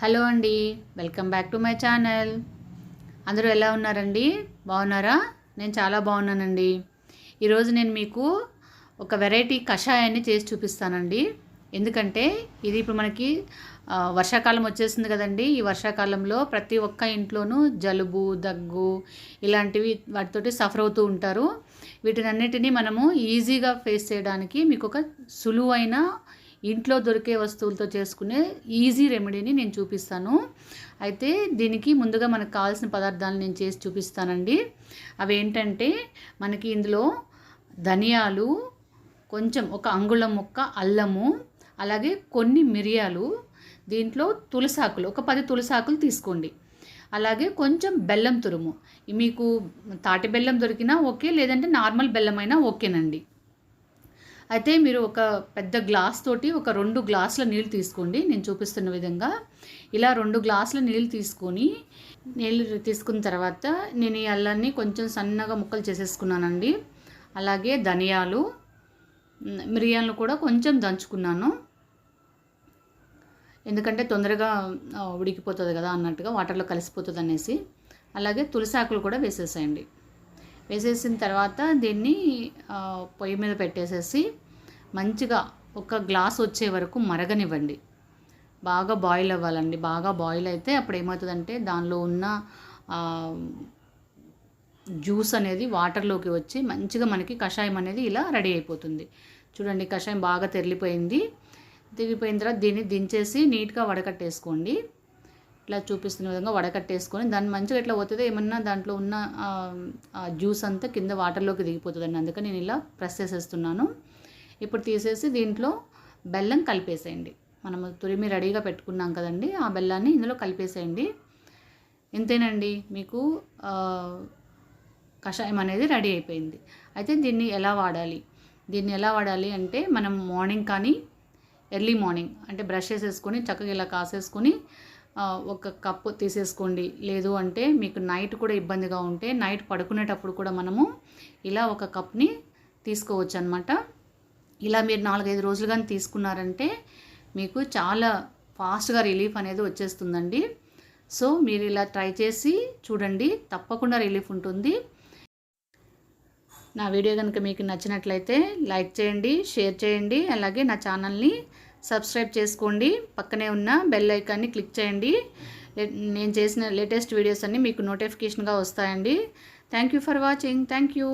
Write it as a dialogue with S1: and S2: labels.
S1: Hello అండి, welcome back to my channel. అందరూ ఎలా ఉన్నారండి? బాగున్నారా? నేను చాలా బాగున్నానండి. ఈరోజు నేను మీకు ఒక వెరైటీ కషాయాన్ని చేసి చూపిస్తానండి. ఎందుకంటే ఇది ఇప్పుడు మనకి వర్షాకాలం వచ్చేసింది కదండి. ఈ వర్షాకాలంలో ప్రతి ఒక్క ఇంట్లోనూ జలుబు, దగ్గు ఇలాంటివి వాటితోటి సఫర్ అవుతూ ఉంటారు. వీటినన్నిటినీ మనము ఈజీగా ఫేస్ చేయడానికి మీకు ఒక సులువైన ఇంట్లో దొరికే వస్తువులతో చేసుకునే ఈజీ రెమెడీని నేను చూపిస్తాను. అయితే దీనికి ముందుగా మనకు కావాల్సిన పదార్థాలు నేను చేసి చూపిస్తానండి. అవి ఏంటంటే మనకి ఇందులో ధనియాలు, కొంచెం ఒక అంగుళం ముక్క అల్లము, అలాగే కొన్ని మిరియాలు, దీంట్లో తులసాకులు ఒక 10 తులసాకులు తీసుకోండి. అలాగే కొంచెం బెల్లం తురుము, మీకు తాటి బెల్లం దొరికినా ఓకే, లేదంటే నార్మల్ బెల్లమైనా ఓకేనండి. అయితే మీరు ఒక పెద్ద గ్లాస్ తోటి ఒక 2 గ్లాసుల నీళ్ళు తీసుకోండి. నేను చూపిస్తున్న విధంగా ఇలా 2 గ్లాసుల నీళ్ళు తీసుకున్న తర్వాత నేను ఈ అల్లాన్ని కొంచెం సన్నగా ముక్కలు చేసేసుకున్నానండి. అలాగే ధనియాలు, మిరియాలను కూడా కొంచెం దంచుకున్నాను. ఎందుకంటే తొందరగా ఉడికిపోతుంది కదా అన్నట్టుగా, వాటర్లో కలిసిపోతుంది అనేసి. అలాగే తులసాకులు కూడా వేసేసేయండి. వేసేసిన తర్వాత దీన్ని పొయ్యి మీద పెట్టేసేసి మంచిగా ఒక గ్లాస్ వచ్చే వరకు మరగనివ్వండి. బాగా బాయిల్ అవ్వాలండి. బాగా బాయిల్ అయితే అప్పుడు ఏమవుతుందంటే దానిలో ఉన్న జ్యూస్ అనేది వాటర్లోకి వచ్చి మంచిగా మనకి కషాయం అనేది ఇలా రెడీ అయిపోతుంది. చూడండి, కషాయం బాగా తెరిలిపోయిన తర్వాత దీన్ని దించేసి నీట్గా వడకట్టేసుకోండి. ఇట్లా చూపిస్తున్న విధంగా వడకట్టేసుకొని దాన్ని మంచిగా ఇట్లా పోతుంది, ఏమన్నా దాంట్లో ఉన్న జ్యూస్ అంతా కింద వాటర్లోకి దిగిపోతుందండి. అందుకని నేను ఇలా ప్రెస్ చేసేస్తున్నాను. ఇప్పుడు తీసేసి దీంట్లో బెల్లం కలిపేసేయండి. మనము తురిమి రెడీగా పెట్టుకున్నాం కదండి, ఆ బెల్లాన్ని ఇందులో కలిపేసేయండి. ఇంతేనండి, మీకు కషాయం అనేది రెడీ అయిపోయింది. అయితే దీన్ని ఎలా వాడాలి అంటే మనం మార్నింగ్ కానీ ఎర్లీ మార్నింగ్ అంటే బ్రష్ చేసేసుకొని చక్కగా ఇలా కాసేసుకొని ఒక కప్పు తీసేసుకోండి. లేదు అంటే మీకు నైట్ కూడా ఇబ్బందిగా ఉంటే నైట్ పడుకునేటప్పుడు కూడా మనము ఇలా ఒక కప్ని తీసుకోవచ్చు అనమాట. ఇలా మీరు 4-5 రోజులు కానీ తీసుకున్నారంటే మీకు చాలా ఫాస్ట్గా రిలీఫ్ అనేది వచ్చేస్తుందండి. సో మీరు ఇలా ట్రై చేసి చూడండి, తప్పకుండా రిలీఫ్ ఉంటుంది. నా వీడియో కనుక మీకు నచ్చినట్లయితే లైక్ చేయండి, షేర్ చేయండి, అలాగే నా ఛానల్ని సబ్స్క్రైబ్ చేసుకోండి. పక్కనే ఉన్న బెల్ ఐకాన్ని క్లిక్ చేయండి. నేను చేసిన లేటెస్ట్ వీడియోస్ అన్నీ మీకు నోటిఫికేషన్గా వస్తాయండి. Thank you for watching. Thank you.